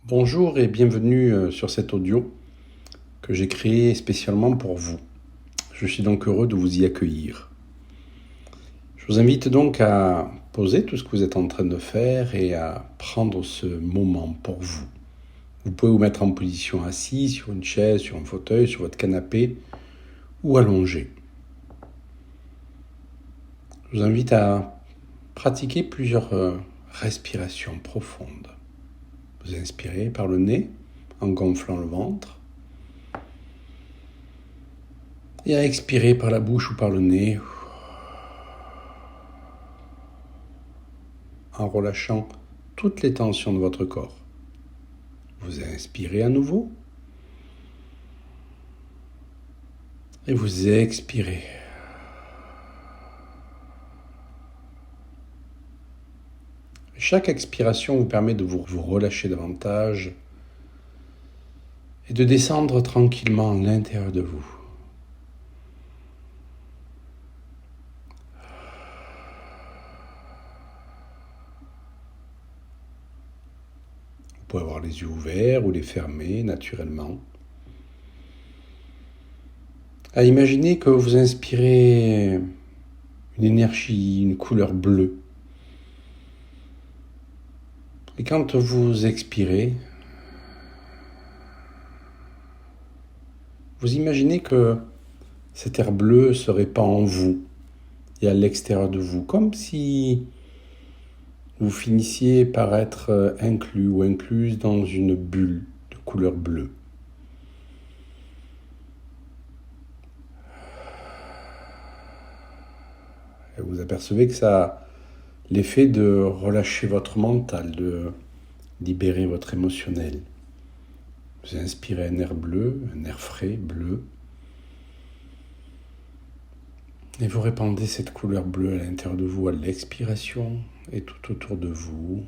Bonjour et bienvenue sur cet audio que j'ai créé spécialement pour vous. Je suis donc heureux de vous y accueillir. Je vous invite donc à poser tout ce que vous êtes en train de faire et à prendre ce moment pour vous. Vous pouvez vous mettre en position assis sur une chaise, sur un fauteuil, sur votre canapé ou allongé. Je vous invite à pratiquer plusieurs respirations profondes. Vous inspirez par le nez en gonflant le ventre et à expirer par la bouche ou par le nez en relâchant toutes les tensions de votre corps. Vous inspirez à nouveau et vous expirez. Chaque expiration vous permet de vous relâcher davantage et de descendre tranquillement à l'intérieur de vous. Vous pouvez avoir les yeux ouverts ou les fermer naturellement. À imaginer que vous inspirez une énergie, une couleur bleue. Et quand vous expirez, vous imaginez que cet air bleu se répand en vous et à l'extérieur de vous, comme si vous finissiez par être inclus ou incluse dans une bulle de couleur bleue. Et vous apercevez que ça a l'effet de relâcher votre mental, de libérer votre émotionnel. Vous inspirez un air bleu, un air frais, bleu, et vous répandez cette couleur bleue à l'intérieur de vous à l'expiration et tout autour de vous.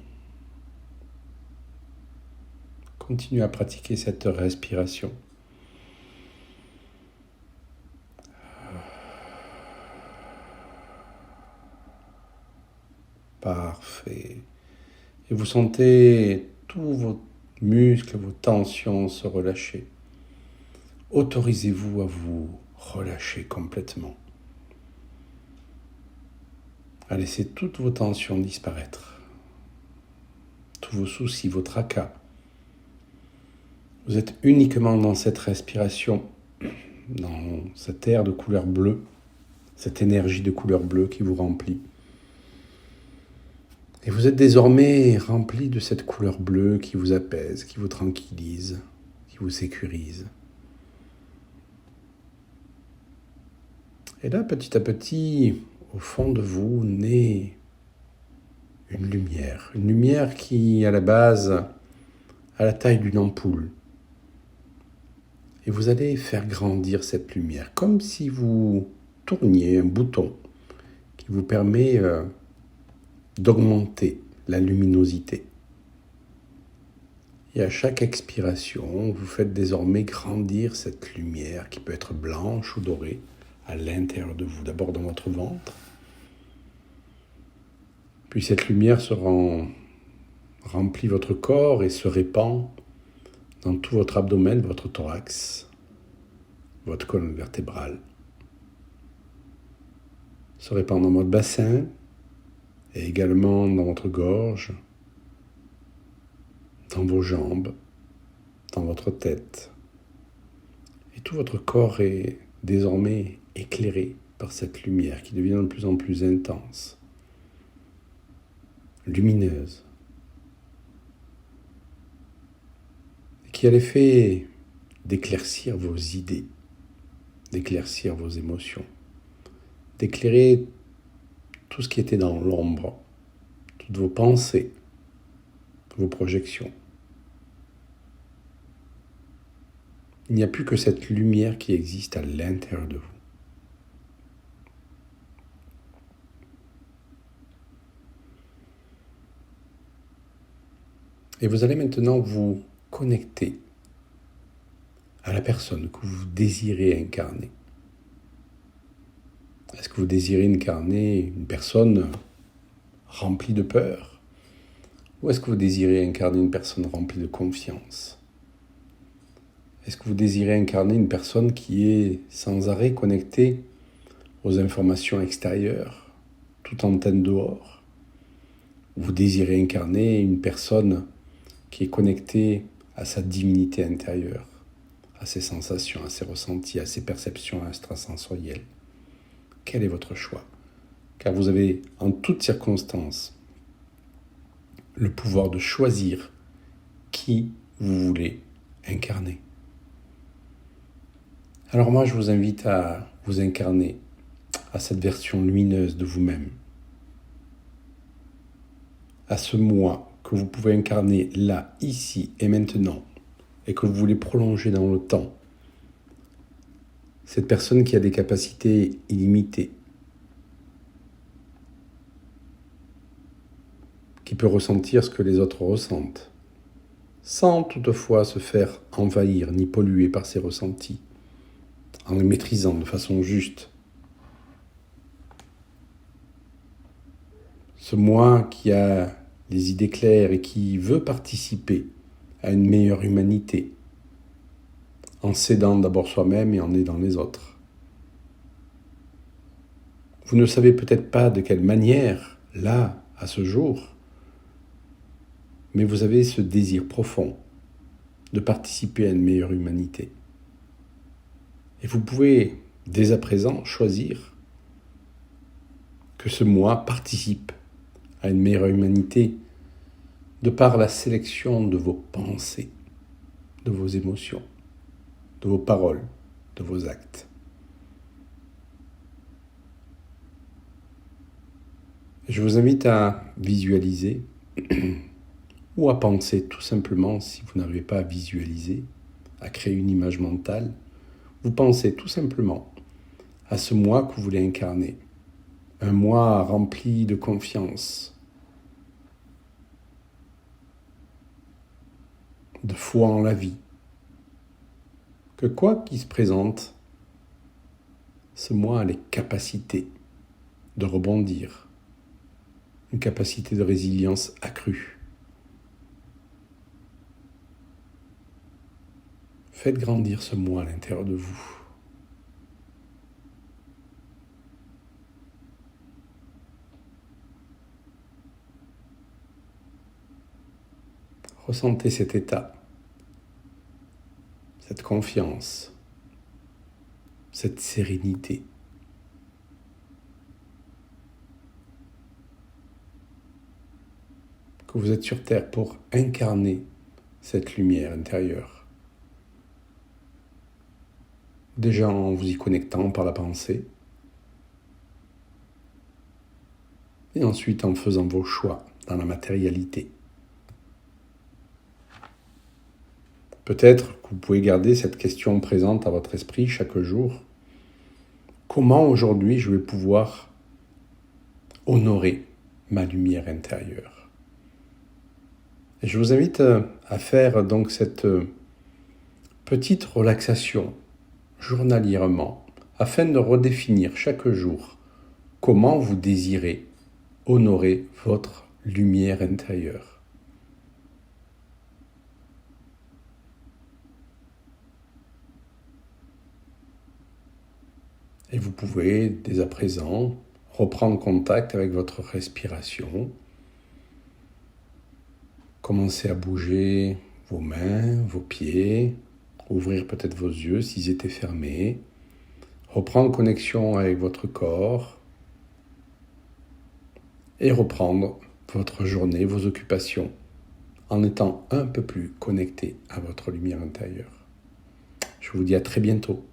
Continuez à pratiquer cette respiration. Parfait. Et vous sentez tous vos muscles, vos tensions se relâcher. Autorisez-vous à vous relâcher complètement. À laisser toutes vos tensions disparaître. Tous vos soucis, vos tracas. Vous êtes uniquement dans cette respiration, dans cet air de couleur bleue, cette énergie de couleur bleue qui vous remplit. Et vous êtes désormais rempli de cette couleur bleue qui vous apaise, qui vous tranquillise, qui vous sécurise. Et là, petit à petit, au fond de vous, naît une lumière qui, à la base, a la taille d'une ampoule. Et vous allez faire grandir cette lumière, comme si vous tourniez un bouton qui vous permet d'augmenter la luminosité. Et à chaque expiration, vous faites désormais grandir cette lumière qui peut être blanche ou dorée à l'intérieur de vous, d'abord dans votre ventre. Puis cette lumière remplit votre corps et se répand dans tout votre abdomen, votre thorax, votre colonne vertébrale. Se répand dans votre bassin et également dans votre gorge, dans vos jambes, dans votre tête. Et tout votre corps est désormais éclairé par cette lumière qui devient de plus en plus intense, lumineuse, et qui a l'effet d'éclaircir vos idées, d'éclaircir vos émotions, d'éclairer tout ce qui était dans l'ombre, toutes vos pensées, vos projections. Il n'y a plus que cette lumière qui existe à l'intérieur de vous. Et vous allez maintenant vous connecter à la personne que vous désirez incarner. Est-ce que vous désirez incarner une personne remplie de peur Ou est-ce que vous désirez incarner une personne remplie de confiance? Est-ce que vous désirez incarner une personne qui est sans arrêt connectée aux informations extérieures, toute antenne dehors? Vous désirez incarner une personne qui est connectée à sa divinité intérieure, à ses sensations, à ses ressentis, à ses perceptions extrasensorielles? Quel est votre choix? Car vous avez en toutes circonstances le pouvoir de choisir qui vous voulez incarner. Alors moi, je vous invite à vous incarner à cette version lumineuse de vous-même, à ce moi que vous pouvez incarner là, ici et maintenant, et que vous voulez prolonger dans le temps. Cette personne qui a des capacités illimitées, qui peut ressentir ce que les autres ressentent, sans toutefois se faire envahir ni polluer par ses ressentis, en les maîtrisant de façon juste. Ce moi qui a les idées claires et qui veut participer à une meilleure humanité, en s'aidant d'abord soi-même et en aidant les autres. Vous ne savez peut-être pas de quelle manière, là, à ce jour, mais vous avez ce désir profond de participer à une meilleure humanité. Et vous pouvez, dès à présent, choisir que ce moi participe à une meilleure humanité de par la sélection de vos pensées, de vos émotions, de vos paroles, de vos actes. Je vous invite à visualiser ou à penser tout simplement, si vous n'arrivez pas à visualiser, à créer une image mentale, vous pensez tout simplement à ce moi que vous voulez incarner, un moi rempli de confiance, de foi en la vie, que quoi qu'il se présente, ce moi a les capacités de rebondir, une capacité de résilience accrue. Faites grandir ce moi à l'intérieur de vous. Ressentez cet état, cette confiance, cette sérénité. Que vous êtes sur Terre pour incarner cette lumière intérieure. Déjà en vous y connectant par la pensée, et ensuite en faisant vos choix dans la matérialité. Peut-être que vous pouvez garder cette question présente à votre esprit chaque jour. Comment aujourd'hui je vais pouvoir honorer ma lumière intérieure? Et je vous invite à faire donc cette petite relaxation journalièrement afin de redéfinir chaque jour comment vous désirez honorer votre lumière intérieure. Et vous pouvez, dès à présent, reprendre contact avec votre respiration. Commencez à bouger vos mains, vos pieds, ouvrir peut-être vos yeux s'ils étaient fermés. Reprendre connexion avec votre corps et reprendre votre journée, vos occupations, en étant un peu plus connecté à votre lumière intérieure. Je vous dis à très bientôt.